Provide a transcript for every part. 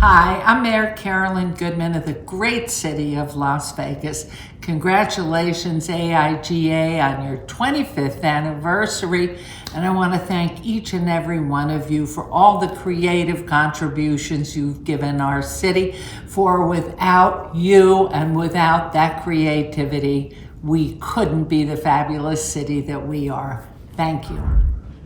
Hi, I'm Mayor Carolyn Goodman of the great city of Las Vegas. Congratulations, AIGA, on your 25th anniversary. And I want to thank each and every one of you for all the creative contributions you've given our city. For without you and without that creativity, we couldn't be the fabulous city that we are. Thank you.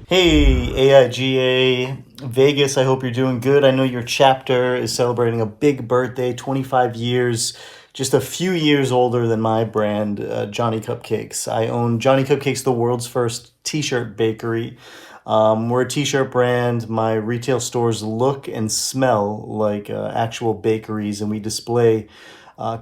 Hey, AIGA Vegas, I hope you're doing good. I know your chapter is celebrating a big birthday, 25 years, just a few years older than my brand, Johnny Cupcakes. I own Johnny Cupcakes, the world's first t-shirt bakery. We're a t-shirt brand. My retail stores look and smell like actual bakeries, and we display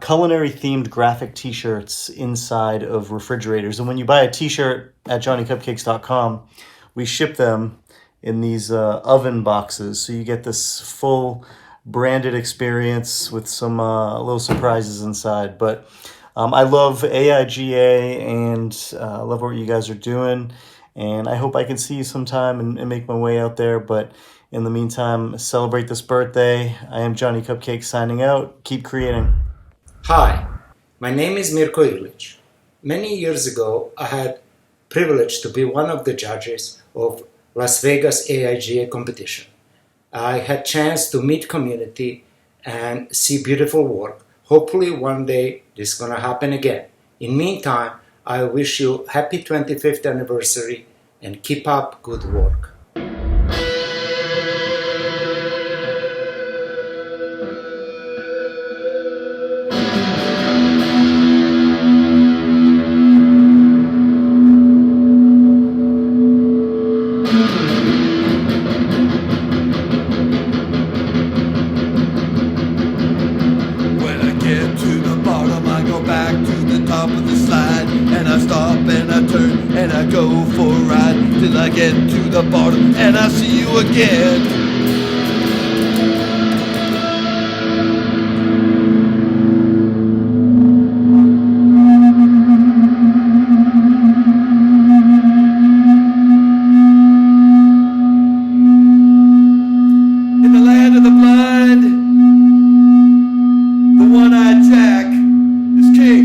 culinary themed graphic t-shirts inside of refrigerators. And when you buy a t-shirt at johnnycupcakes.com, we ship them in these oven boxes, so you get this full branded experience with some little surprises inside. But I love AIGA and love what you guys are doing, and I hope I can see you sometime and make my way out there. But in the meantime, celebrate this birthday. I am Johnny Cupcake signing out. Keep creating. Hi, my name is Mirko Ilic. Many years ago, I had privilege to be one of the judges of Las Vegas AIGA competition. I had chance to meet community and see beautiful work. Hopefully one day this is gonna happen again. In meantime, I wish you happy 25th anniversary and keep up good work. And I go for a ride till I get to the bottom and I see you again. In the land of the blind, the one-eyed Jack is king.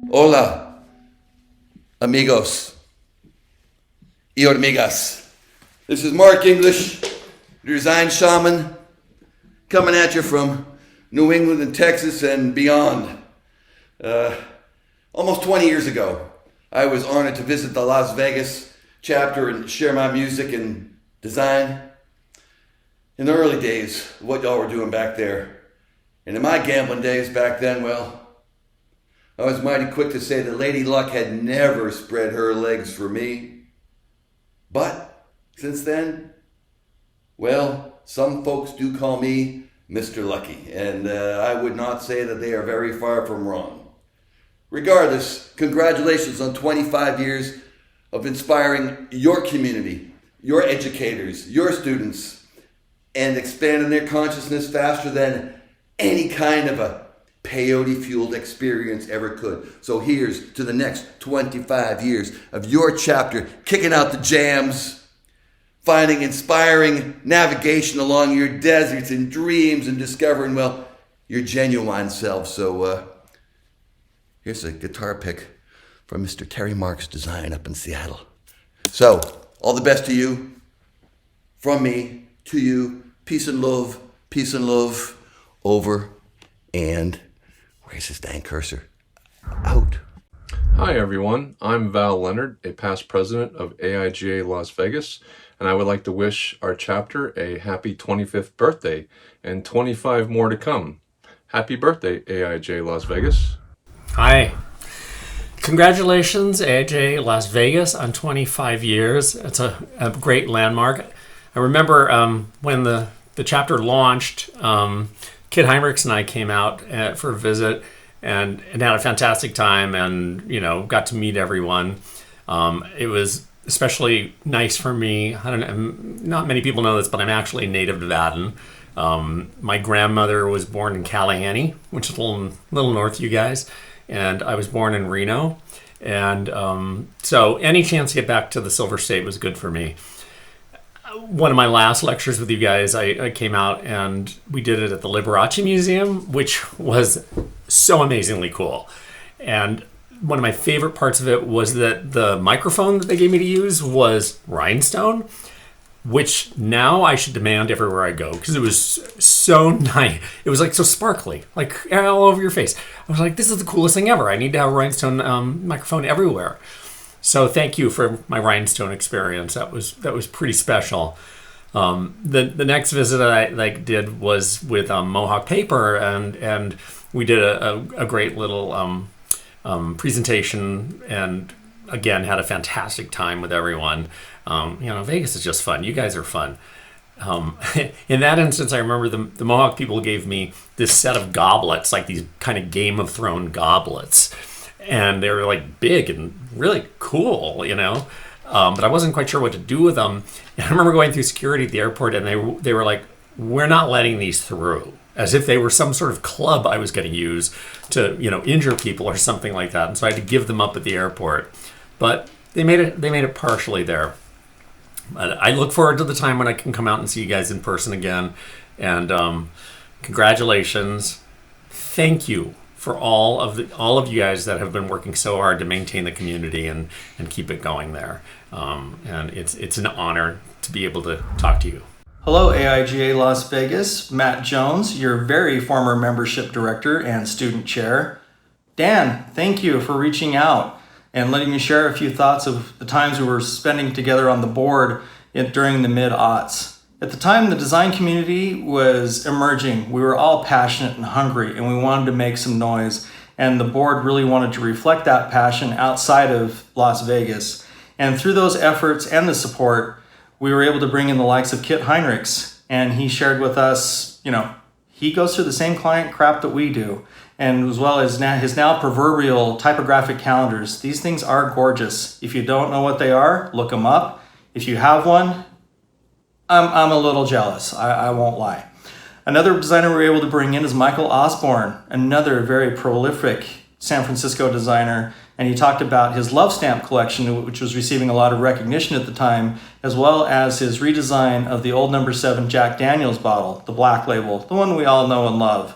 Hola. Amigos y hormigas. This is Mark English, your design shaman, coming at you from New England and Texas and beyond. Almost 20 years ago, I was honored to visit the Las Vegas chapter and share my music and design. In the early days, what y'all were doing back there. And in my gambling days back then, well, I was mighty quick to say that Lady Luck had never spread her legs for me. But since then, well, some folks do call me Mr. Lucky, and I would not say that they are very far from wrong. Regardless, congratulations on 25 years of inspiring your community, your educators, your students, and expanding their consciousness faster than any kind of a peyote-fueled experience ever could. So here's to the next 25 years of your chapter, kicking out the jams, finding inspiring navigation along your deserts and dreams, and discovering, well, your genuine self. So here's a guitar pick from Mr. Terry Marks Design up in Seattle. So, all the best to you, from me to you. Peace and love, over and... Where's his dang cursor? Out. Hi everyone, I'm Val Leonard, a past president of AIGA Las Vegas, and I would like to wish our chapter a happy 25th birthday and 25 more to come. Happy birthday, AIGA Las Vegas. Hi. Congratulations, AIGA Las Vegas, on 25 years. It's a great landmark. I remember when the chapter launched, Kid Heinrichs and I came out for a visit and had a fantastic time, and got to meet everyone. It was especially nice for me. I don't know, not many people know this, but I'm actually native Nevadan. My grandmother was born in Callahanny, which is a little north of you guys, and I was born in Reno. And so any chance to get back to the Silver State was good for me. one of my last lectures with you guys, I came out and we did it at the Liberace Museum, which was so amazingly cool. And one of my favorite parts of it was that the microphone that they gave me to use was rhinestone, which now I should demand everywhere I go because it was so nice. It was like so sparkly, like all over your face. I was like, this is the coolest thing ever. I need to have a rhinestone microphone everywhere. So thank you for my rhinestone experience. That was pretty special. The next visit I did was with Mohawk Paper, and we did a great little presentation, and again had a fantastic time with everyone. Vegas is just fun. You guys are fun. In that instance, I remember the Mohawk people gave me this set of goblets, like these kind of Game of Thrones goblets. And they were like big and really cool, but I wasn't quite sure what to do with them. And I remember going through security at the airport, and they were like, we're not letting these through, as if they were some sort of club I was going to use to, injure people or something like that. And so I had to give them up at the airport. But they made it partially there. I look forward to the time when I can come out and see you guys in person again. And congratulations. Thank you for all of you guys that have been working so hard to maintain the community and keep it going there. And it's an honor to be able to talk to you. Hello, AIGA Las Vegas. Matt Jones, your very former membership director and student chair. Dan, thank you for reaching out and letting me share a few thoughts of the times we were spending together on the board during the mid-aughts. At the time, the design community was emerging. We were all passionate and hungry, and we wanted to make some noise. And the board really wanted to reflect that passion outside of Las Vegas. And through those efforts and the support, we were able to bring in the likes of Kit Heinrichs. And he shared with us, he goes through the same client crap that we do. And as well as his now proverbial typographic calendars. These things are gorgeous. If you don't know what they are, look them up. If you have one, I'm a little jealous, I won't lie. Another designer we were able to bring in is Michael Osborne, another very prolific San Francisco designer. And he talked about his Love Stamp collection, which was receiving a lot of recognition at the time, as well as his redesign of the old No. 7 Jack Daniels bottle, the black label, the one we all know and love.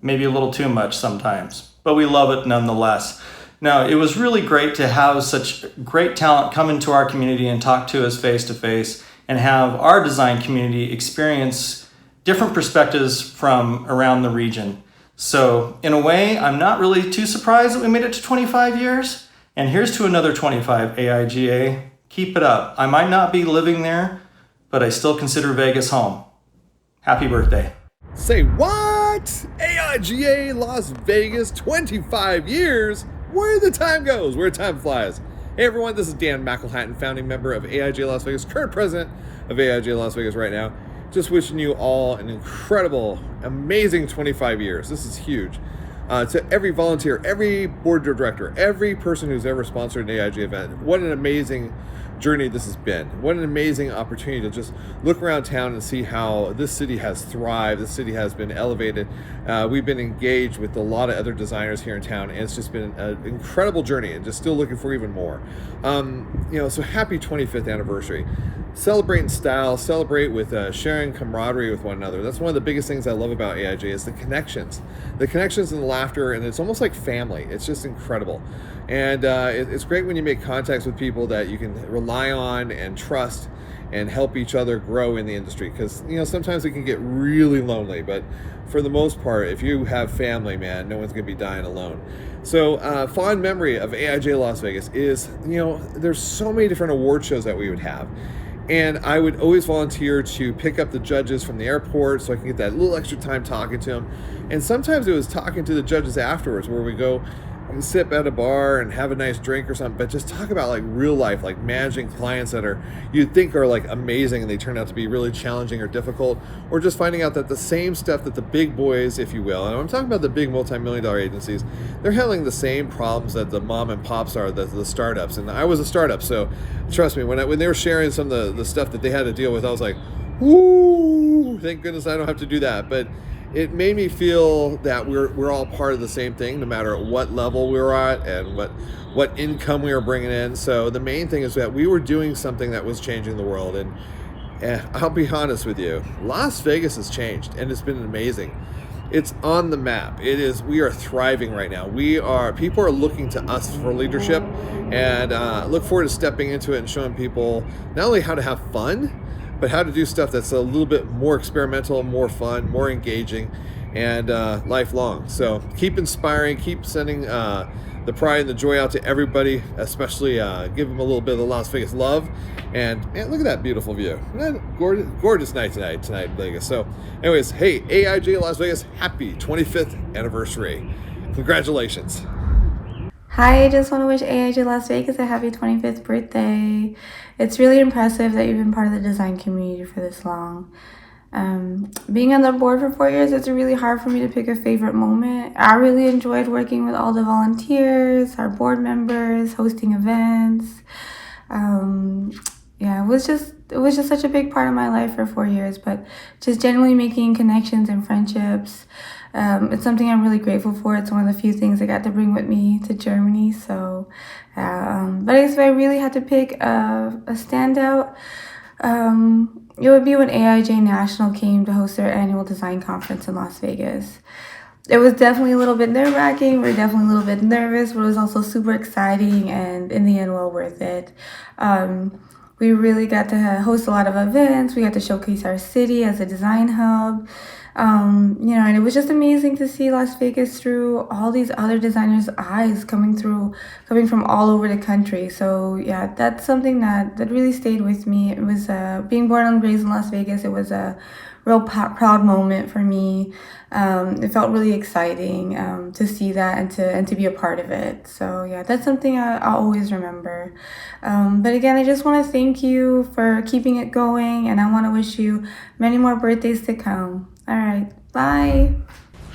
Maybe a little too much sometimes, but we love it nonetheless. Now, it was really great to have such great talent come into our community and talk to us face to face, and have our design community experience different perspectives from around the region. So in a way, I'm not really too surprised that we made it to 25 years. And here's to another 25, AIGA. Keep it up. I might not be living there, but I still consider Vegas home. Happy birthday. Say what? AIGA Las Vegas, 25 years? Where the time goes, where time flies. Hey everyone, this is Dan McELhattan, founding member of AIGA Las Vegas, current president of AIGA Las Vegas right now. Just wishing you all an incredible, amazing 25 years. This is huge. To every volunteer, every board director, every person who's ever sponsored an AIGA event, what an amazing journey this has been. What an amazing opportunity to just look around town and see how this city has thrived. This city has been elevated. We've been engaged with a lot of other designers here in town, and it's just been an incredible journey, and just still looking for even more. So happy 25th anniversary. Celebrate in style, celebrate with sharing camaraderie with one another. That's one of the biggest things I love about AIJ is the connections and the laughter, and it's almost like family. It's just incredible. And it's great when you make contacts with people that you can rely on and trust and help each other grow in the industry, because sometimes it can get really lonely, but for the most part, if you have family, man, no one's gonna be dying alone. So fond memory of AIJ Las Vegas is, there's so many different award shows that we would have. And I would always volunteer to pick up the judges from the airport so I can get that little extra time talking to them. And sometimes it was talking to the judges afterwards, where we go and sit at a bar and have a nice drink or something, but just talk about like real life, like managing clients that are you'd think are like amazing and they turn out to be really challenging or difficult, or just finding out that the same stuff that the big boys, if you will, and I'm talking about the big multi-million-dollar agencies, they're handling the same problems that the mom and pops are, the startups. And I was a startup, so trust me, when they were sharing some of the stuff that they had to deal with, I was like, ooh, thank goodness I don't have to do that. But it made me feel that we're all part of the same thing, no matter what level we were at and what income we were bringing in. So the main thing is that we were doing something that was changing the world. And I'll be honest with you, Las Vegas has changed, and it's been amazing. It's on the map. We are thriving right now. People are looking to us for leadership, and look forward to stepping into it and showing people not only how to have fun, but how to do stuff that's a little bit more experimental, more fun, more engaging, and lifelong. So keep inspiring, keep sending the pride and the joy out to everybody, especially give them a little bit of the Las Vegas love. And man, look at that beautiful view. Gorgeous night tonight in Vegas. So anyways, hey, AIGA Las Vegas, happy 25th anniversary. Congratulations. Hi, I just want to wish AIG Las Vegas a happy 25th birthday. It's really impressive that you've been part of the design community for this long. Being on the board for 4 years, it's really hard for me to pick a favorite moment. I really enjoyed working with all the volunteers, our board members, hosting events. It was just such a big part of my life for 4 years, but just generally making connections and friendships. It's something I'm really grateful for. It's one of the few things I got to bring with me to Germany. So, but I guess if I really had to pick a standout, it would be when AIJ National came to host their annual design conference in Las Vegas. It was definitely a little bit nerve-wracking. We were definitely a little bit nervous, but it was also super exciting and in the end, well worth it. We really got to host a lot of events. We got to showcase our city as a design hub. And it was just amazing to see Las Vegas through all these other designers' eyes coming from all over the country. So yeah, that's something that really stayed with me. It was being born and raised in Las Vegas. It was a real proud moment for me. It felt really exciting to see that and to be a part of it. So yeah, that's something I'll always remember. But again, I just want to thank you for keeping it going, and I want to wish you many more birthdays to come. All right, bye.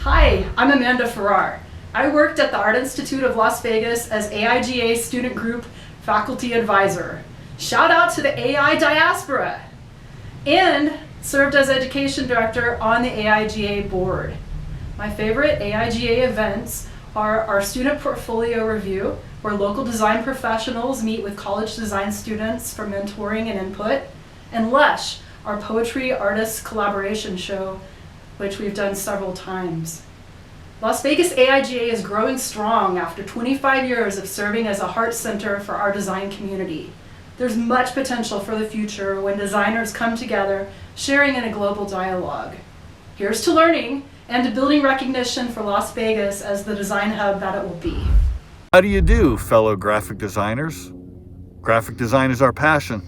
Hi, I'm Amanda Farrar. I worked at the Art Institute of Las Vegas as AIGA Student Group Faculty Advisor. Shout out to the AI diaspora! And served as Education Director on the AIGA board. My favorite AIGA events are our Student Portfolio Review, where local design professionals meet with college design students for mentoring and input, and Lush, our Poetry Artists Collaboration Show, which we've done several times. Las Vegas AIGA is growing strong after 25 years of serving as a heart center for our design community. There's much potential for the future when designers come together, sharing in a global dialogue. Here's to learning and to building recognition for Las Vegas as the design hub that it will be. How do you do, fellow graphic designers? Graphic design is our passion.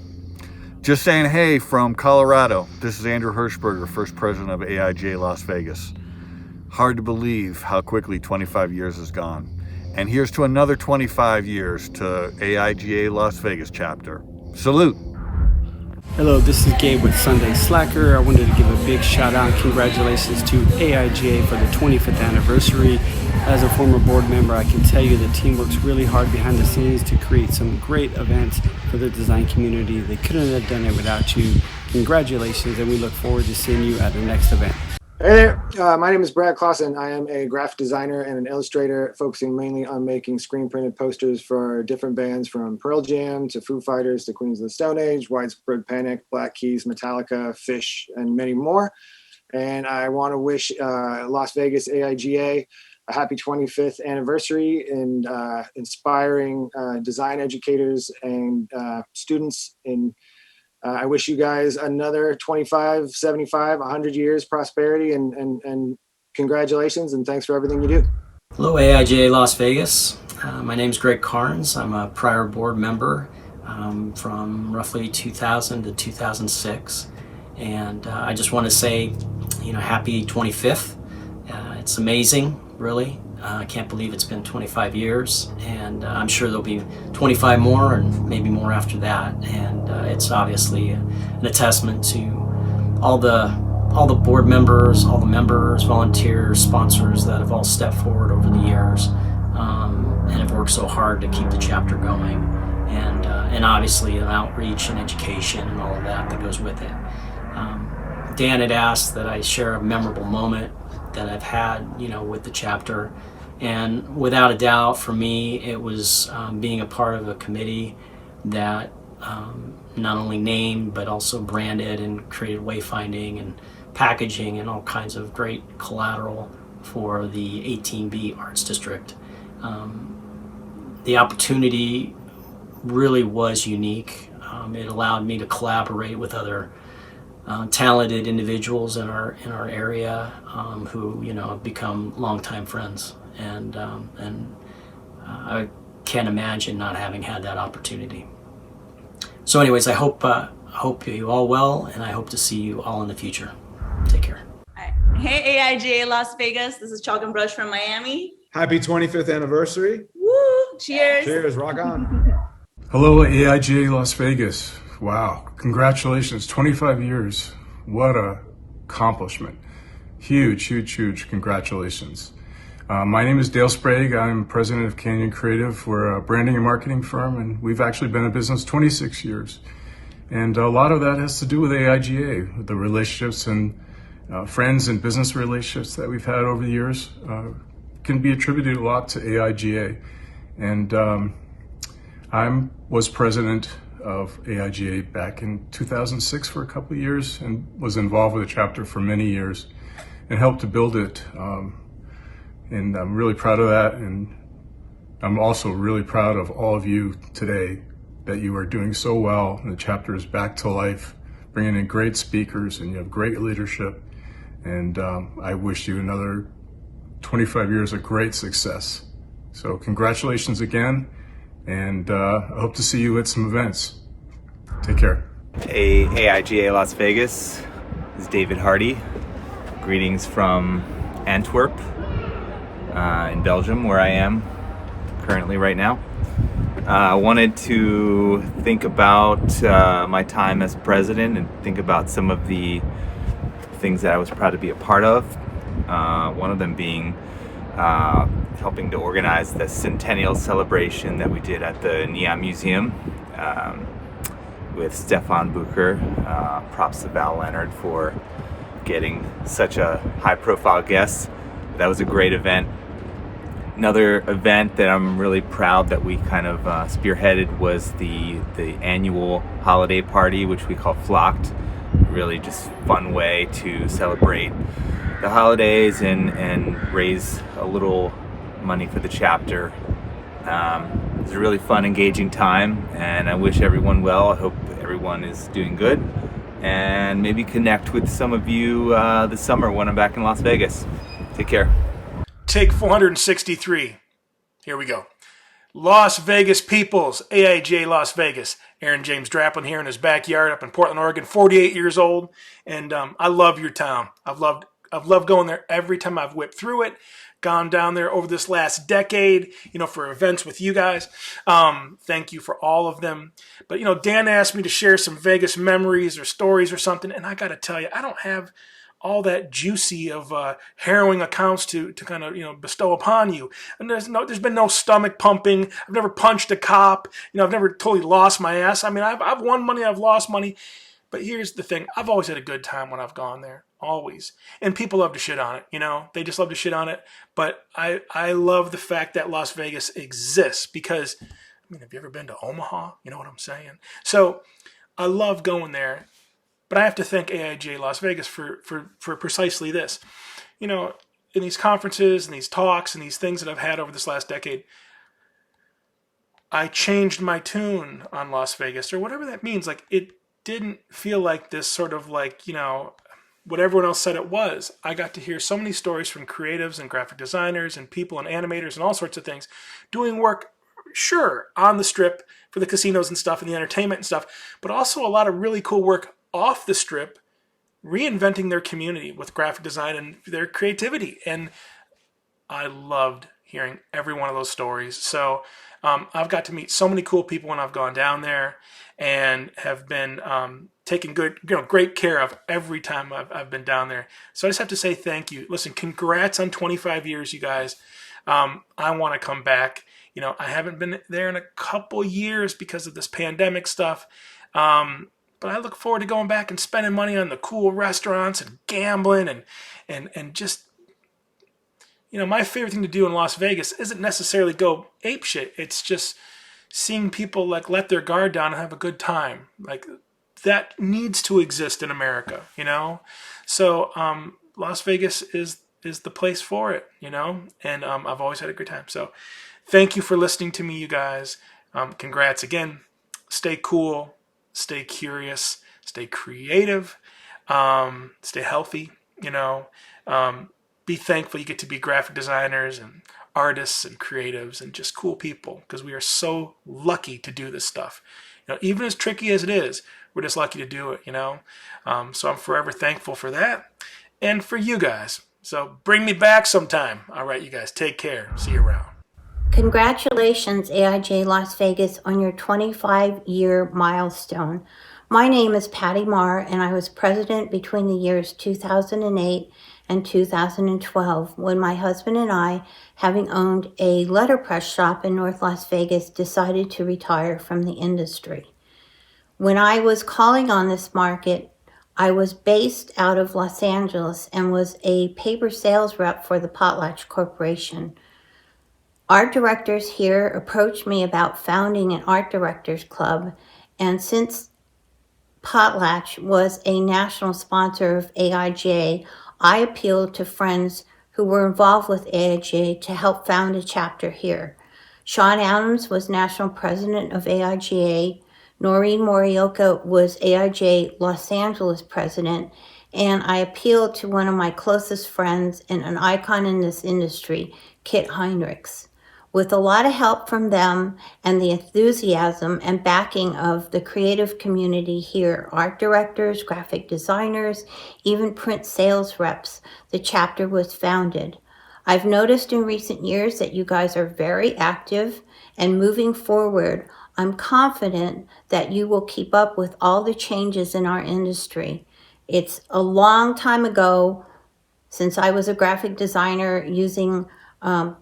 Just saying hey from Colorado. This is Andrew Hirschberger, first president of AIGA Las Vegas. Hard to believe how quickly 25 years has gone. And here's to another 25 years to AIGA Las Vegas chapter. Salute. Hello, this is Gabe with Sunday Slacker. I wanted to give a big shout out and congratulations to AIGA for the 25th anniversary. As a former board member, I can tell you the team works really hard behind the scenes to create some great events for the design community. They couldn't have done it without you. Congratulations, and we look forward to seeing you at the next event. Hey there, my name is Brad Clausen. I am a graphic designer and an illustrator focusing mainly on making screen printed posters for different bands from Pearl Jam to Foo Fighters to Queens of the Stone Age, Widespread Panic, Black Keys, Metallica, Fish, and many more. And I want to wish Las Vegas AIGA a happy 25th anniversary and inspiring design educators and students in I wish you guys another 25, 75, 100 years prosperity and congratulations and thanks for everything you do. Hello, AIGA Las Vegas. My name is Greg Carnes. I'm a prior board member from roughly 2000 to 2006. And I just want to say, happy 25th. It's amazing, really. I can't believe it's been 25 years, and I'm sure there'll be 25 more and maybe more after that. And it's obviously an testament to all the board members, all the members, volunteers, sponsors that have all stepped forward over the years and have worked so hard to keep the chapter going. And obviously an outreach and education and all of that goes with it. Dan had asked that I share a memorable moment that I've had, with the chapter. And without a doubt, for me, it was being a part of a committee that not only named but also branded and created wayfinding and packaging and all kinds of great collateral for the 18B Arts District. The opportunity really was unique. It allowed me to collaborate with other talented individuals in our area who have become longtime friends, and I can't imagine not having had that opportunity. So, anyways, I hope you all well, and I hope to see you all in the future. Take care. Hey, AIGA Las Vegas. This is Chalk and Brush from Miami. Happy 25th anniversary. Woo! Cheers. Cheers. Rock on. Hello, AIGA Las Vegas. Wow. Congratulations. 25 years. What a accomplishment. Huge, huge, huge congratulations. My name is Dale Sprague. I'm president of Canyon Creative. We're a branding and marketing firm, and we've actually been in business 26 years. And a lot of that has to do with AIGA, the relationships and friends and business relationships that we've had over the years can be attributed a lot to AIGA. And I was president of AIGA back in 2006 for a couple of years and was involved with the chapter for many years and helped to build it. And I'm really proud of that. And I'm also really proud of all of you today that you are doing so well. And the chapter is back to life, bringing in great speakers, and you have great leadership. And I wish you another 25 years of great success. So congratulations again, and I hope to see you at some events. Take care. Hey, AIGA Las Vegas. This is David Hardy. Greetings from Antwerp in Belgium, where I am currently right now. I wanted to think about my time as president and think about some of the things that I was proud to be a part of. One of them being helping to organize the centennial celebration that we did at the NIA Museum with Stefan Bucher. Props to Val Leonard for getting such a high-profile guest. That was a great event. Another event that I'm really proud that we kind of spearheaded was the annual holiday party, which we call Flocked. Really just fun way to celebrate the holidays and raise a little money for the chapter. It was a really fun, engaging time, and I wish everyone well. I hope everyone is doing good, and maybe connect with some of you this summer when I'm back in Las Vegas. Take care. Take 463. Here we go. Las Vegas peoples, AIGA Las Vegas. Aaron James Draplin here in his backyard up in Portland, Oregon, 48 years old. And I love your town. I've loved going there every time I've whipped through it. Gone down there over this last decade, for events with you guys. Thank you for all of them. But, Dan asked me to share some Vegas memories or stories or something. And I got to tell you, I don't have all that juicy of harrowing accounts to kind of bestow upon you. And there's been no stomach pumping. I've never punched a cop. I've never totally lost my ass. I mean, I've won money, I've lost money. But here's the thing: I've always had a good time when I've gone there, always. And people love to shit on it. They just love to shit on it. But I love the fact that Las Vegas exists because, have you ever been to Omaha? You know what I'm saying? So I love going there. But I have to thank AIGA Las Vegas for precisely this. In these conferences and these talks and these things that I've had over this last decade, I changed my tune on Las Vegas, or whatever that means. Like, it didn't feel like this sort of what everyone else said it was. I got to hear so many stories from creatives and graphic designers and people and animators and all sorts of things doing work, sure, on the strip for the casinos and stuff and the entertainment and stuff, but also a lot of really cool work off the strip, reinventing their community with graphic design and their creativity. And I loved hearing every one of those stories. So I've got to meet so many cool people when I've gone down there, and have been taken great care of every time I've been down there. So I just have to say thank you. Listen, congrats on 25 years, you guys. I want to come back. I haven't been there in a couple years because of this pandemic stuff. But I look forward to going back and spending money on the cool restaurants and gambling and just my favorite thing to do in Las Vegas isn't necessarily go ape shit. It's just seeing people like let their guard down and have a good time. Like that needs to exist in America, So Las Vegas is the place for it, and I've always had a good time. So thank you for listening to me, you guys. Congrats again. Stay cool, stay curious, stay creative, stay healthy, be thankful you get to be graphic designers and artists and creatives and just cool people, because we are so lucky to do this stuff. Even as tricky as it is, we're just lucky to do it, So I'm forever thankful for that and for you guys. So bring me back sometime. All right, you guys, take care. See you around. Congratulations, AIGA Las Vegas, on your 25-year milestone. My name is Patty Marr, and I was president between the years 2008 and 2012, when my husband and I, having owned a letterpress shop in North Las Vegas, decided to retire from the industry. When I was calling on this market, I was based out of Los Angeles and was a paper sales rep for the Potlatch Corporation. Art directors here approached me about founding an art directors club, and since Potlatch was a national sponsor of AIGA, I appealed to friends who were involved with AIGA to help found a chapter here. Sean Adams was national president of AIGA, Noreen Morioka was AIGA Los Angeles president, and I appealed to one of my closest friends and an icon in this industry, Kit Heinrichs. With a lot of help from them and the enthusiasm and backing of the creative community here, art directors, graphic designers, even print sales reps, the chapter was founded. I've noticed in recent years that you guys are very active, and moving forward, I'm confident that you will keep up with all the changes in our industry. It's a long time ago since I was a graphic designer using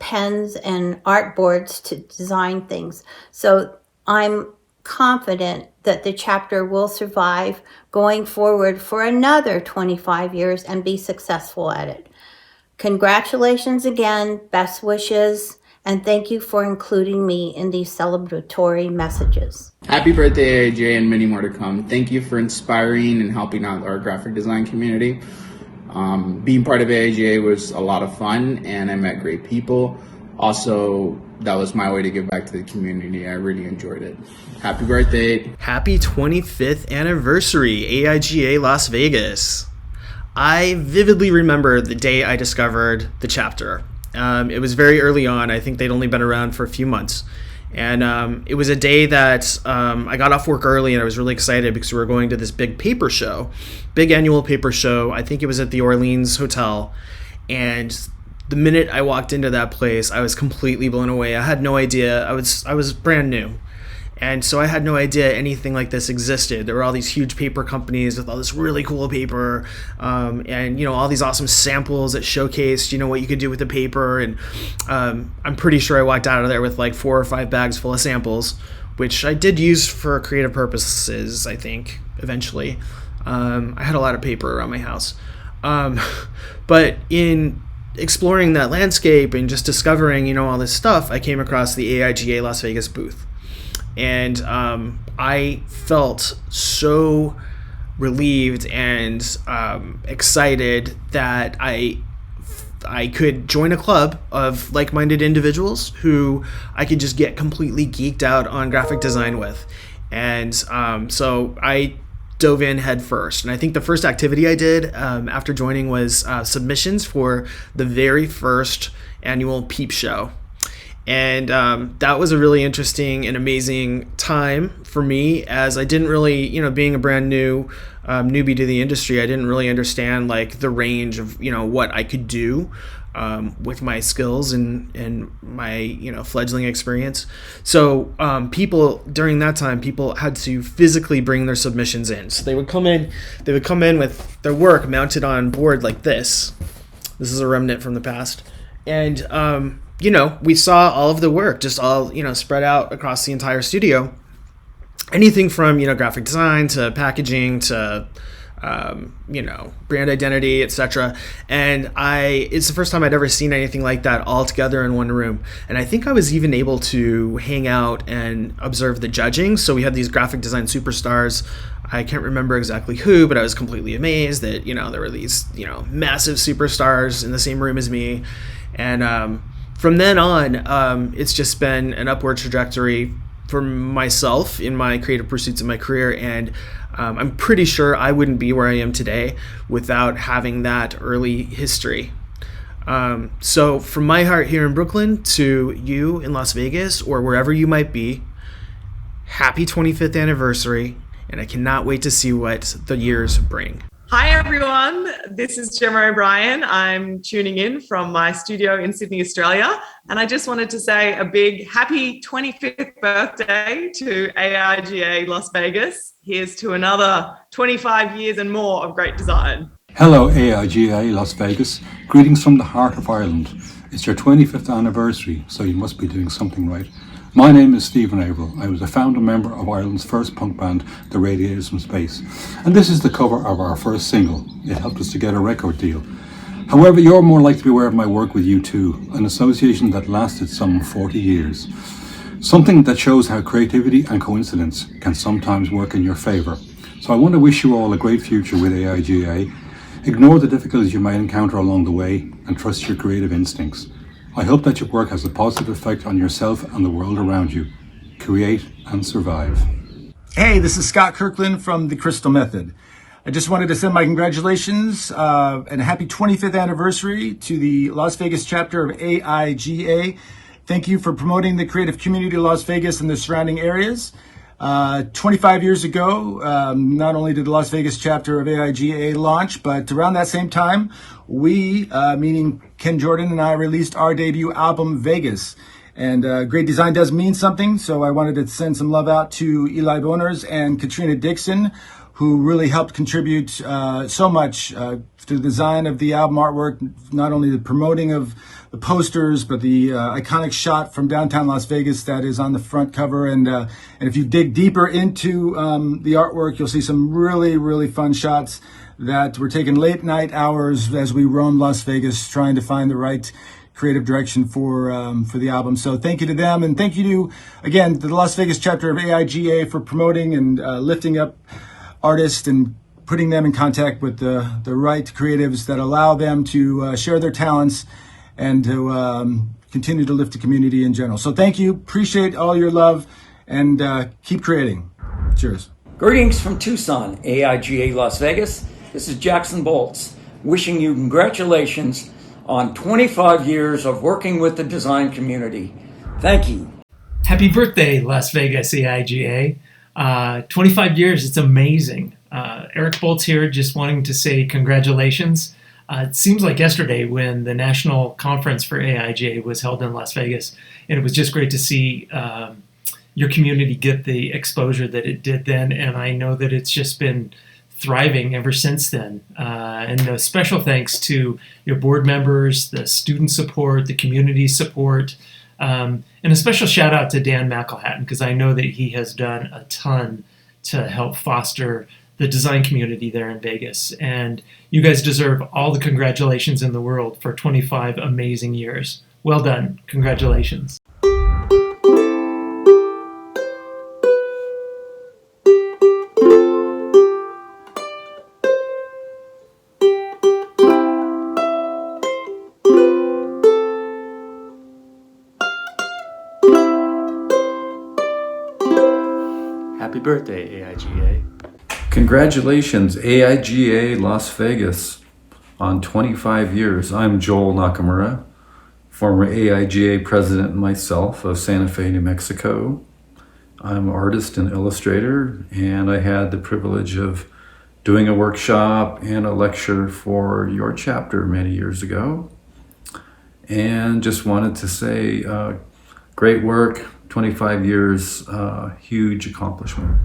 pens and artboards to design things. So I'm confident that the chapter will survive going forward for another 25 years and be successful at it. Congratulations again, best wishes, and thank you for including me in these celebratory messages. Happy birthday, AIGA, and many more to come. Thank you for inspiring and helping out our graphic design community. Being part of AIGA was a lot of fun, and I met great people. Also, that was my way to give back to the community. I really enjoyed it. Happy birthday. Happy 25th anniversary, AIGA Las Vegas. I vividly remember the day I discovered the chapter. It was very early on. I think they'd only been around for a few months. And it was a day that I got off work early, and I was really excited because we were going to this big paper show, big annual paper show. I think it was at the Orleans Hotel. And the minute I walked into that place, I was completely blown away. I had no idea. I was brand new. And so I had no idea anything like this existed. There were all these huge paper companies with all this really cool paper, and all these awesome samples that showcased what you could do with the paper. And I'm pretty sure I walked out of there with like 4 or 5 bags full of samples, which I did use for creative purposes, I think, eventually. I had a lot of paper around my house. But in exploring that landscape and just discovering all this stuff, I came across the AIGA Las Vegas booth. And I felt so relieved and excited that I could join a club of like-minded individuals who I could just get completely geeked out on graphic design with. And so I dove in head first. And I think the first activity I did after joining was submissions for the very first annual Peep Show. And that was a really interesting and amazing time for me, as I didn't really, being a brand new newbie to the industry, I didn't really understand like the range of, what I could do with my skills and my, fledgling experience. So during that time, people had to physically bring their submissions in. So they would come in with their work mounted on board like this. This is a remnant from the past. And, we saw all of the work, just all, spread out across the entire studio. Anything from, graphic design to packaging to brand identity, etc. And it's the first time I'd ever seen anything like that all together in one room. And I think I was even able to hang out and observe the judging. So we had these graphic design superstars. I can't remember exactly who, but I was completely amazed that, there were these, massive superstars in the same room as me. And from then on, it's just been an upward trajectory for myself in my creative pursuits in my career. And I'm pretty sure I wouldn't be where I am today without having that early history. So from my heart here in Brooklyn to you in Las Vegas or wherever you might be, happy 25th anniversary. And I cannot wait to see what the years bring. Hi, everyone. This is Gemma O'Brien. I'm tuning in from my studio in Sydney, Australia. And I just wanted to say a big happy 25th birthday to AIGA Las Vegas. Here's to another 25 years and more of great design. Hello, AIGA Las Vegas. Greetings from the heart of Ireland. It's your 25th anniversary, so you must be doing something right. My name is Stephen Averill. I was a founding member of Ireland's first punk band, The Radiators from Space. And this is the cover of our first single. It helped us to get a record deal. However, you're more likely to be aware of my work with U2, an association that lasted some 40 years. Something that shows how creativity and coincidence can sometimes work in your favour. So I want to wish you all a great future with AIGA. Ignore the difficulties you might encounter along the way and trust your creative instincts. I hope that your work has a positive effect on yourself and the world around you. Create and survive. Hey, this is Scott Kirkland from The Crystal Method. I just wanted to send my congratulations and a happy 25th anniversary to the Las Vegas chapter of AIGA. Thank you for promoting the creative community of Las Vegas and the surrounding areas. 25 years ago, not only did the Las Vegas chapter of AIGA launch, but around that same time, we, meaning Ken Jordan and I, released our debut album, Vegas. And great design does mean something, so I wanted to send some love out to Eli Boners and Katrina Dixon, who really helped contribute so much to the design of the album artwork, not only the promoting of the posters, but the iconic shot from downtown Las Vegas that is on the front cover. And if you dig deeper into the artwork, you'll see some really, really fun shots that were taken late night hours as we roamed Las Vegas trying to find the right creative direction for the album. So thank you to them, and thank you to, again, the Las Vegas chapter of AIGA for promoting and lifting up artists and putting them in contact with the right creatives that allow them to share their talents and to continue to lift the community in general. So thank you. Appreciate all your love and keep creating. Cheers. Greetings from Tucson, AIGA Las Vegas. This is Jackson Bolts, wishing you congratulations on 25 years of working with the design community. Thank you. Happy birthday, Las Vegas AIGA. 25 years, it's amazing. Eric Bolts here, just wanting to say congratulations. It seems like yesterday when the national conference for AIGA was held in Las Vegas, and it was just great to see your community get the exposure that it did then, and I know that it's just been thriving ever since then. And a special thanks to your board members, the student support, the community support, and a special shout out to Dan McElhattan, because I know that he has done a ton to help foster the design community there in Vegas. And you guys deserve all the congratulations in the world for 25 amazing years. Well done. Congratulations. Happy birthday, AIGA. Congratulations, AIGA Las Vegas, on 25 years. I'm Joel Nakamura, former AIGA president myself of Santa Fe, New Mexico. I'm an artist and illustrator, and I had the privilege of doing a workshop and a lecture for your chapter many years ago. And just wanted to say, great work, 25 years, huge accomplishment.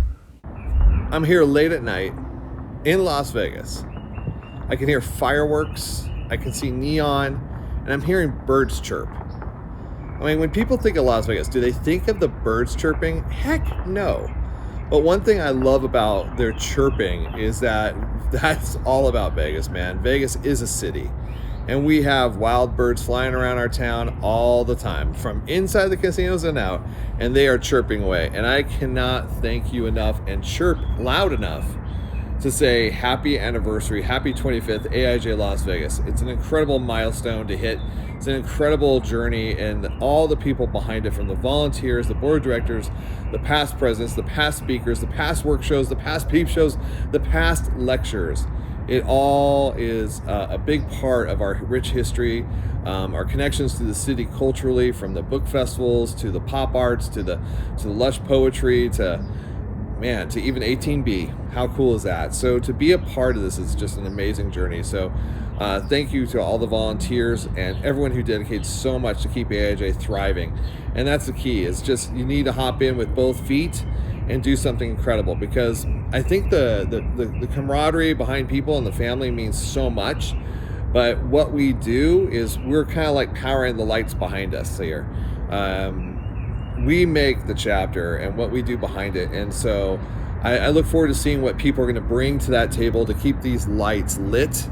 I'm here late at night in Las Vegas. I can hear fireworks, I can see neon, and I'm hearing birds chirp. I mean, when people think of Las Vegas, do they think of the birds chirping? Heck no. But one thing I love about their chirping is that that's all about Vegas, man. Vegas is a city. And we have wild birds flying around our town all the time, from inside the casinos and out, and they are chirping away. And I cannot thank you enough and chirp loud enough to say happy anniversary, happy 25th AIGA Las Vegas. It's an incredible milestone to hit. It's an incredible journey, and all the people behind it, from the volunteers, the board of directors, the past presidents, the past speakers, the past work shows, the past peep shows, the past lectures. It all is a big part of our rich history, our connections to the city culturally, from the book festivals to the pop arts to the lush poetry to even 18B. How cool is that? So to be a part of this is just an amazing journey. So thank you to all the volunteers and everyone who dedicates so much to keep AIJ thriving. And that's the key. It's just you need to hop in with both feet and do something incredible, because I think the camaraderie behind people and the family means so much. But what we do is we're kind of like powering the lights behind us here. We make the chapter and what we do behind it. And so I look forward to seeing what people are going to bring to that table to keep these lights lit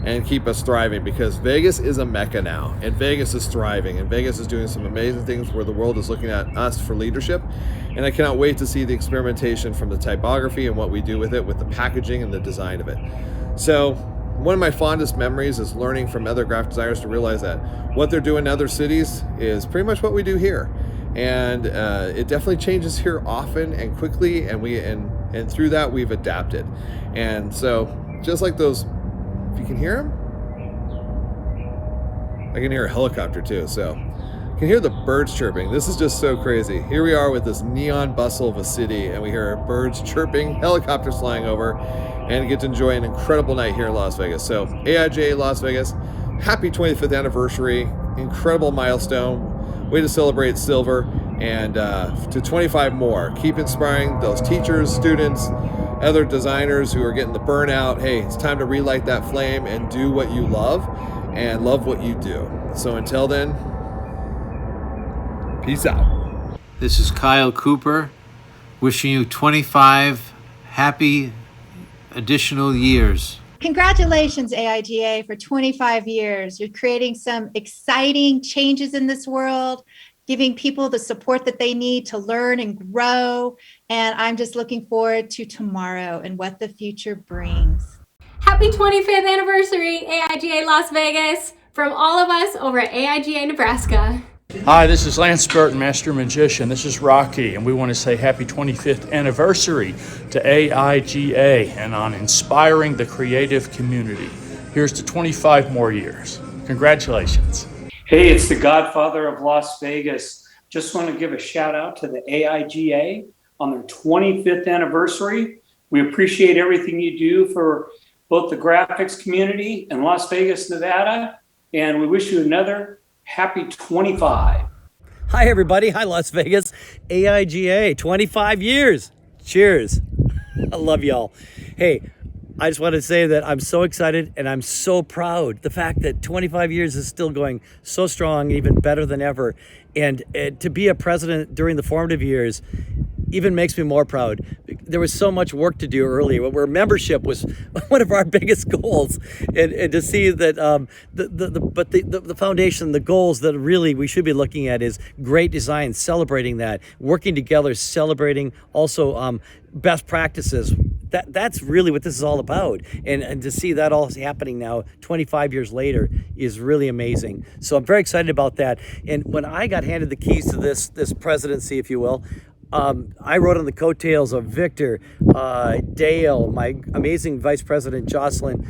and keep us thriving, because Vegas is a mecca now, and Vegas is thriving, and Vegas is doing some amazing things where the world is looking at us for leadership. And I cannot wait to see the experimentation from the typography and what we do with it, with the packaging and the design of it. So one of my fondest memories is learning from other graphic designers to realize that what they're doing in other cities is pretty much what we do here. And it definitely changes here often and quickly, and through that we've adapted. And so just like those, if you can hear them, I can hear a helicopter too, so I can hear the birds chirping. This is just so crazy. Here we are with this neon bustle of a city, and we hear birds chirping, helicopters flying over, and get to enjoy an incredible night here in Las Vegas. So AIGA Las Vegas, happy 25th anniversary, incredible milestone, way to celebrate silver, and to 25 more. Keep inspiring those teachers, students, other designers who are getting the burnout. Hey, it's time to relight that flame and do what you love and love what you do. So until then, peace out. This is Kyle Cooper, wishing you 25 happy additional years. Congratulations, AIGA, for 25 years. You're creating some exciting changes in this world, giving people the support that they need to learn and grow. And I'm just looking forward to tomorrow and what the future brings. Happy 25th anniversary, AIGA Las Vegas, from all of us over at AIGA Nebraska. Hi, this is Lance Burton, Master Magician. This is Rocky, and we want to say happy 25th anniversary to AIGA and on inspiring the creative community. Here's to 25 more years. Congratulations. Hey, it's the Godfather of Las Vegas. Just want to give a shout out to the AIGA on their 25th anniversary. We appreciate everything you do for both the graphics community in Las Vegas, Nevada, and we wish you another happy 25. Hi, everybody. Hi, Las Vegas. AIGA, 25 years. Cheers. I love y'all. Hey, I just want to say that I'm so excited and I'm so proud. The fact that 25 years is still going so strong, even better than ever. And to be a president during the formative years even makes me more proud. There was so much work to do earlier, where membership was one of our biggest goals, and to see that the foundation, the goals that really we should be looking at is great design, celebrating that, working together, celebrating also best practices. That's really what this is all about, and to see that all happening now 25 years later is really amazing. So I'm very excited about that. And when I got handed the keys to this presidency, if you will, I wrote on the coattails of Victor, Dale, my amazing Vice President Jocelyn,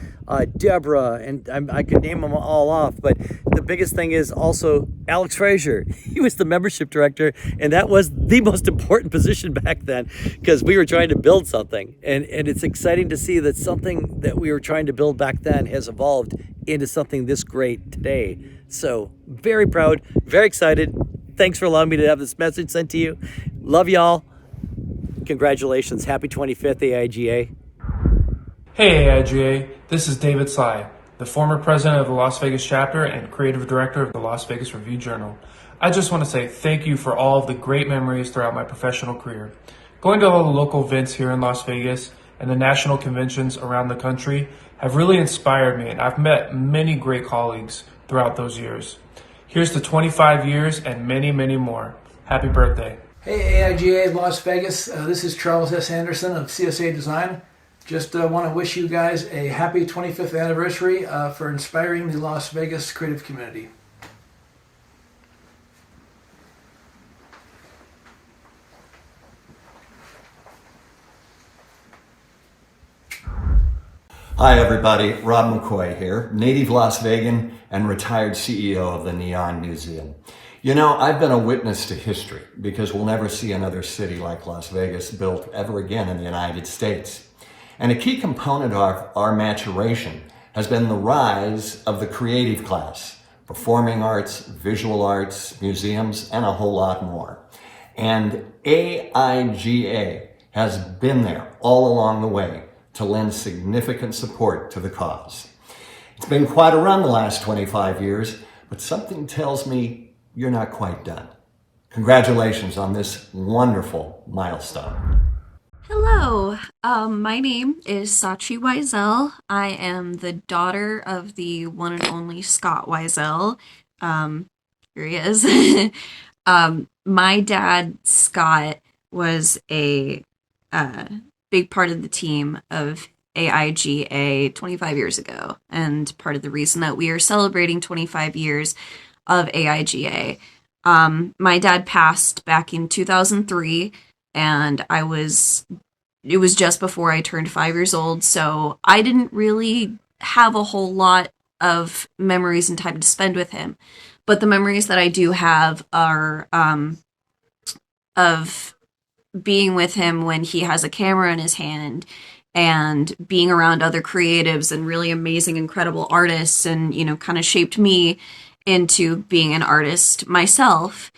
Deborah, and I could name them all off. But the biggest thing is also Alex Frazier. He was the membership director, and that was the most important position back then because we were trying to build something. And it's exciting to see that something that we were trying to build back then has evolved into something this great today. So very proud, very excited. Thanks for allowing me to have this message sent to you. Love y'all. Congratulations. Happy 25th, AIGA. Hey, AIGA. This is David Sly, the former president of the Las Vegas chapter and creative director of the Las Vegas Review Journal. I just want to say thank you for all of the great memories throughout my professional career. Going to all the local events here in Las Vegas and the national conventions around the country have really inspired me, and I've met many great colleagues throughout those years. Here's to 25 years and many, many more. Happy birthday. Hey, AIGA Las Vegas. This is Charles S. Anderson of CSA Design. Just want to wish you guys a happy 25th anniversary for inspiring the Las Vegas creative community. Hi everybody, Rob McCoy here, native Las Vegan and retired CEO of the Neon Museum. You know, I've been a witness to history because we'll never see another city like Las Vegas built ever again in the United States. And a key component of our maturation has been the rise of the creative class, performing arts, visual arts, museums, and a whole lot more. And AIGA has been there all along the way to lend significant support to the cause. It's been quite a run the last 25 years, but something tells me you're not quite done. Congratulations on this wonderful milestone. Hello, my name is Sachi Wiesel. I am the daughter of the one and only Scott Wiesel. Here he is. My dad, Scott, was a big part of the team of AIGA 25 years ago, and part of the reason that we are celebrating 25 years of AIGA. My dad passed back in 2003, and it was just before I turned 5 years old, so I didn't really have a whole lot of memories and time to spend with him. But the memories that I do have are of being with him when he has a camera in his hand and being around other creatives and really amazing, incredible artists, and, you know, kind of shaped me into being an artist myself.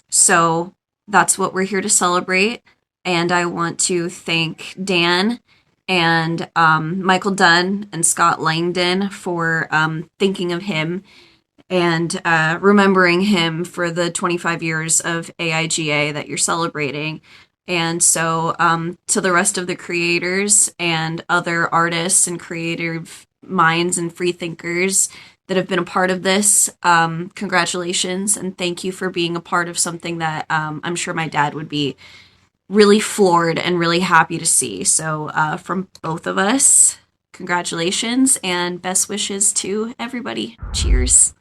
So that's what we're here to celebrate. And I want to thank Dan and Michael Dunn and Scott Langdon for thinking of him and remembering him for the 25 years of AIGA that you're celebrating. And so to the rest of the creators and other artists and creative minds and free thinkers that have been a part of this, congratulations, and thank you for being a part of something that I'm sure my dad would be really floored and really happy to see. So from both of us, congratulations and best wishes to everybody. Cheers.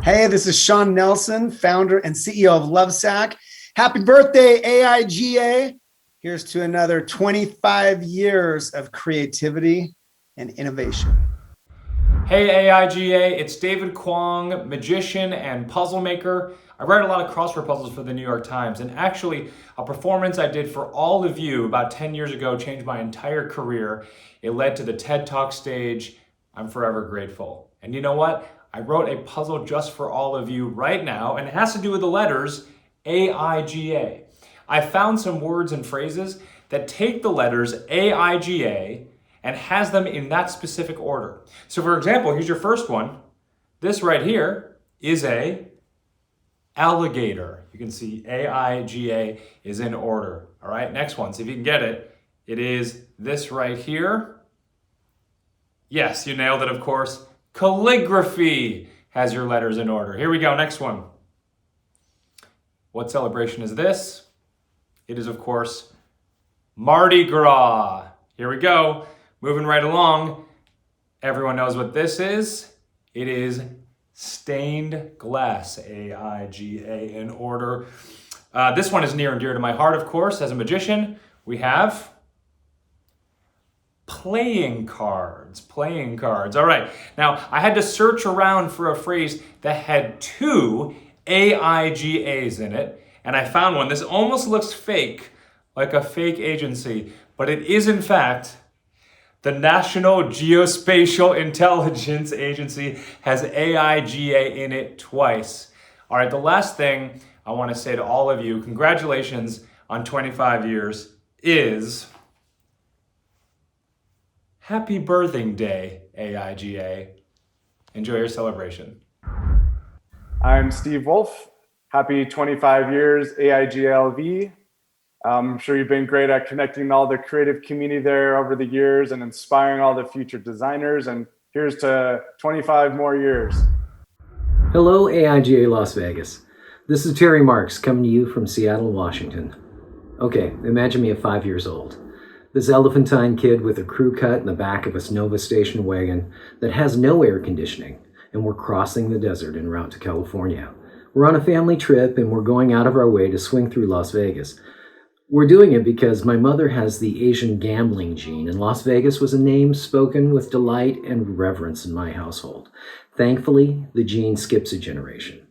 Hey, this is Sean Nelson, founder and CEO of Lovesac. Happy birthday, AIGA. Here's to another 25 years of creativity and innovation. Hey AIGA, it's David Kwong, magician and puzzle maker. I write a lot of crossword puzzles for the New York Times, and actually a performance I did for all of you about 10 years ago changed my entire career. It led to the TED Talk stage. I'm forever grateful. And you know what? I wrote a puzzle just for all of you right now, and it has to do with the letters AIGA. I found some words and phrases that take the letters AIGA and has them in that specific order. So for example, here's your first one. This right here is a alligator. You can see AIGA is in order. All right, next one, see if you can get it. It is this right here. Yes, you nailed it, of course. Calligraphy has your letters in order. Here we go, next one. What celebration is this? It is, of course, Mardi Gras. Here we go, moving right along. Everyone knows what this is. It is stained glass, AIGA in order. This one is near and dear to my heart, of course. As a magician, we have playing cards. All right, now I had to search around for a phrase that had two AIGAs in it, and I found one. This almost looks fake, like a fake agency, but it is in fact the National Geospatial Intelligence Agency has AIGA in it twice. All right, the last thing I want to say to all of you, congratulations on 25 years, is happy birthing day, AIGA. Enjoy your celebration. I'm Steve Wolf. Happy 25 years, AIGLV. I'm sure you've been great at connecting all the creative community there over the years and inspiring all the future designers. And here's to 25 more years. Hello, AIGA Las Vegas. This is Terry Marks coming to you from Seattle, Washington. Okay, imagine me at 5 years old. This elephantine kid with a crew cut in the back of a Nova station wagon that has no air conditioning, and we're crossing the desert en route to California. We're on a family trip and we're going out of our way to swing through Las Vegas. We're doing it because my mother has the Asian gambling gene, and Las Vegas was a name spoken with delight and reverence in my household. Thankfully, the gene skips a generation.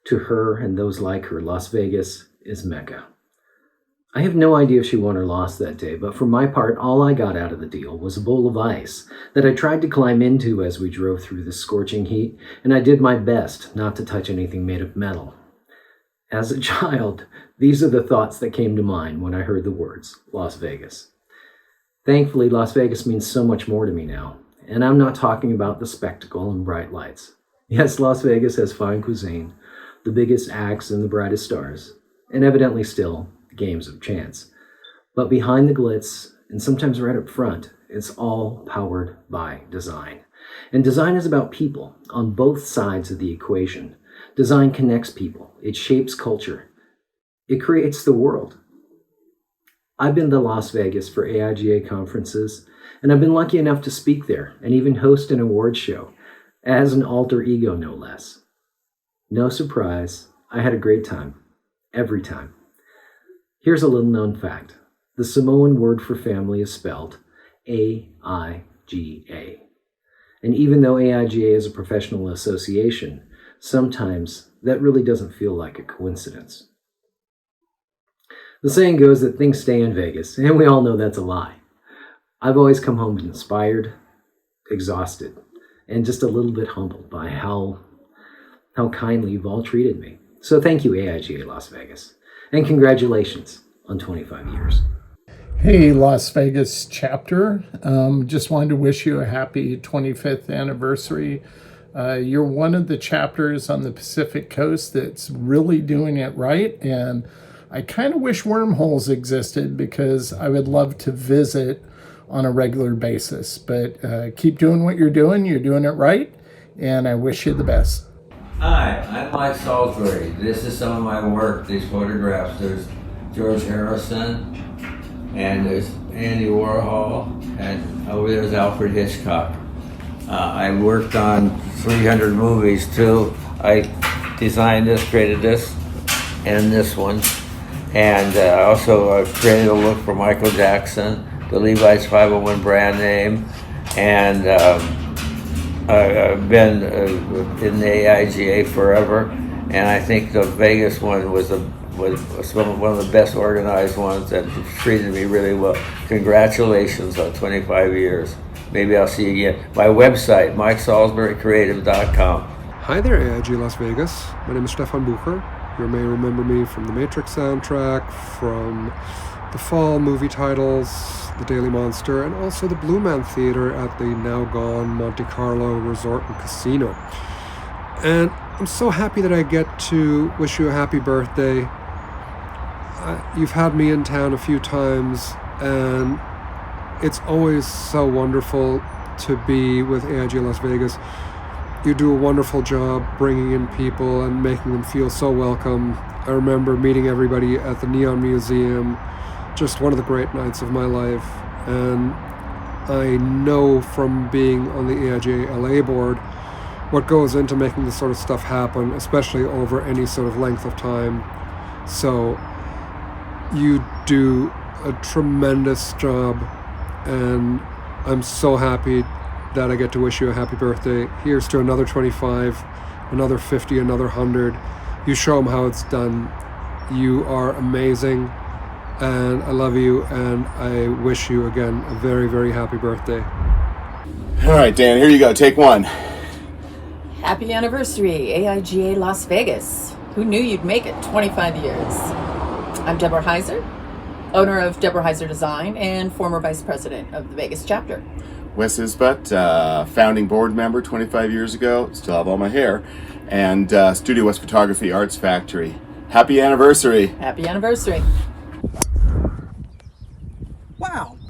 To her and those like her, Las Vegas is Mecca. I have no idea if she won or lost that day, but for my part, all I got out of the deal was a bowl of ice that I tried to climb into as we drove through the scorching heat, and I did my best not to touch anything made of metal. As a child, these are the thoughts that came to mind when I heard the words Las Vegas. Thankfully, Las Vegas means so much more to me now, and I'm not talking about the spectacle and bright lights. Yes, Las Vegas has fine cuisine, the biggest acts and the brightest stars, and evidently still, games of chance. But behind the glitz, and sometimes right up front, it's all powered by design. And design is about people on both sides of the equation. Design connects people. It shapes culture. It creates the world. I've been to Las Vegas for AIGA conferences, and I've been lucky enough to speak there and even host an awards show, as an alter ego no less. No surprise, I had a great time. Every time. Here's a little known fact. The Samoan word for family is spelled AIGA. And even though AIGA is a professional association, sometimes that really doesn't feel like a coincidence. The saying goes that things stay in Vegas, and we all know that's a lie. I've always come home inspired, exhausted, and just a little bit humbled by how kindly you've all treated me. So thank you, AIGA Las Vegas. And congratulations on 25 years. Hey, Las Vegas chapter. Just wanted to wish you a happy 25th anniversary. You're one of the chapters on the Pacific Coast that's really doing it right. And I kind of wish wormholes existed because I would love to visit on a regular basis. But keep doing what you're doing. You're doing it right. And I wish you the best. Hi, I'm Mike Salisbury. This is some of my work, these photographs. There's George Harrison, and there's Andy Warhol, and over there's Alfred Hitchcock. I worked on 300 movies too. I designed this, created this, and this one. And also created a look for Michael Jackson, the Levi's 501 brand name, and I've been in the AIGA forever, and I think the Vegas one was one of the best organized ones that treated me really well. Congratulations on 25 years. Maybe I'll see you again. My website, MikeSalisburyCreative.com. Hi there, AIG Las Vegas. My name is Stefan Bucher. You may remember me from the Matrix soundtrack, from the Fall movie titles, the Daily Monster, and also the Blue Man Theater at the now gone Monte Carlo Resort and Casino. And I'm so happy that I get to wish you a happy birthday. You've had me in town a few times, and it's always so wonderful to be with AIG Las Vegas. You do a wonderful job bringing in people and making them feel so welcome. I remember meeting everybody at the Neon Museum, just one of the great nights of my life. And I know from being on the AIGA LA board what goes into making this sort of stuff happen, especially over any sort of length of time. So you do a tremendous job, and I'm so happy that I get to wish you a happy birthday. Here's to another 25, another 50, another 100. You show them how it's done. You are amazing, and I love you, and I wish you again a very, very happy birthday. All right, Dan, here you go. Take one. Happy anniversary, AIGA Las Vegas. Who knew you'd make it 25 years? I'm Deborah Heiser, owner of Deborah Heiser Design and former vice president of the Vegas chapter. Wes Isbut, founding board member 25 years ago, still have all my hair, and Studio West Photography Arts Factory. Happy anniversary. Happy anniversary.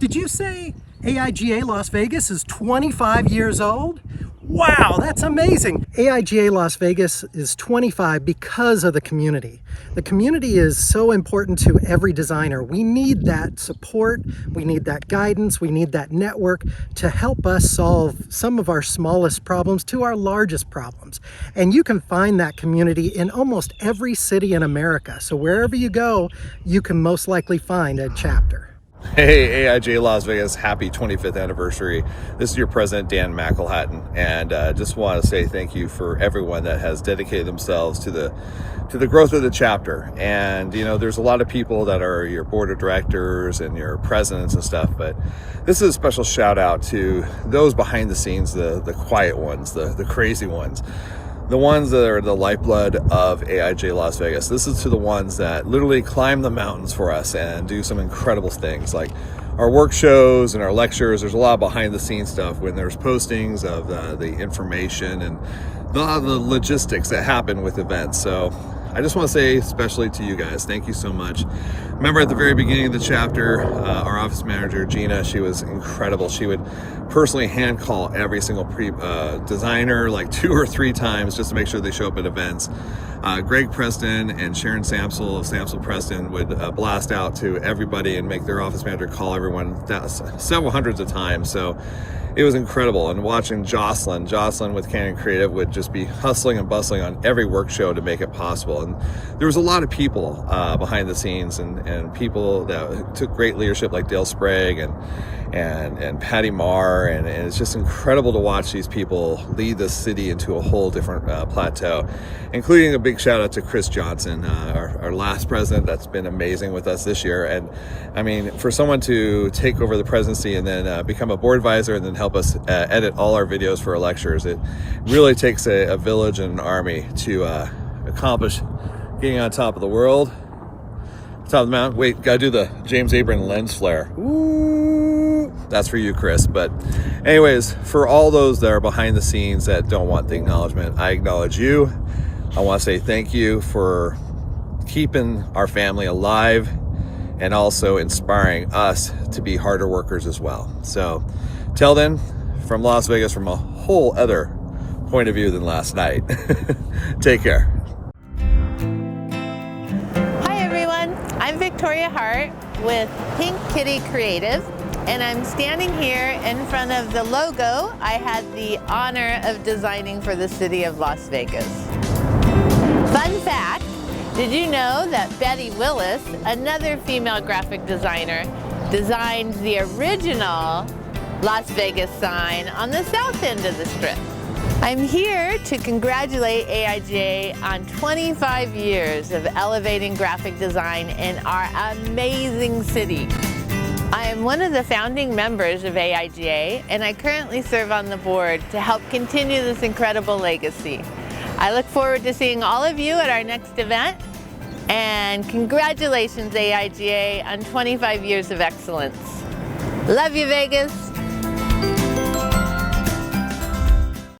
Did you say AIGA Las Vegas is 25 years old? Wow, that's amazing. AIGA Las Vegas is 25 because of the community. The community is so important to every designer. We need that support, we need that guidance, we need that network to help us solve some of our smallest problems to our largest problems. And you can find that community in almost every city in America. So wherever you go, you can most likely find a chapter. Hey, AIGA Las Vegas, happy 25th anniversary. This is your president, Dan McElhattan, and just want to say thank you for everyone that has dedicated themselves to the growth of the chapter. And, you know, there's a lot of people that are your board of directors and your presidents and stuff, but this is a special shout out to those behind the scenes, the quiet ones, the crazy ones. The ones that are the lifeblood of AIGA Las Vegas. This is to the ones that literally climb the mountains for us and do some incredible things like our work shows and our lectures. There's a lot of behind the scenes stuff when there's postings of the information and the logistics that happen with events. So I just want to say especially to you guys, thank you so much. Remember at the very beginning of the chapter, our office manager, Gina, she was incredible. She would personally hand call every single designer like 2 or 3 times just to make sure they show up at events. Greg Preston and Sharon Samsel of Samsel Preston would blast out to everybody and make their office manager call everyone several hundreds of times. So it was incredible. And watching Jocelyn with Canyon Creative would just be hustling and bustling on every work show to make it possible. And there was a lot of people behind the scenes and people that took great leadership like Dale Sprague and Patty Marr. And it's just incredible to watch these people lead the city into a whole different plateau, including a big shout out to Chris Johnson, our last president. That's been amazing with us this year. And I mean, for someone to take over the presidency and then become a board advisor and then help us edit all our videos for our lectures, it really takes a village and an army to accomplish getting on top of the world, top of the mountain. Wait, gotta do the James Abram lens flare. Ooh, that's for you, Chris. But anyways, for all those that are behind the scenes that don't want the acknowledgement, I acknowledge you. I want to say thank you for keeping our family alive and also inspiring us to be harder workers as well. So till then, from Las Vegas, from a whole other point of view than last night, take care. Hi everyone, I'm Victoria Hart with Pink Kitty Creative, and I'm standing here in front of the logo I had the honor of designing for the city of Las Vegas. Fun fact, did you know that Betty Willis, another female graphic designer, designed the original Las Vegas sign on the south end of the strip? I'm here to congratulate AIGA on 25 years of elevating graphic design in our amazing city. I am one of the founding members of AIGA, and I currently serve on the board to help continue this incredible legacy. I look forward to seeing all of you at our next event, and congratulations AIGA on 25 years of excellence. Love you, Vegas.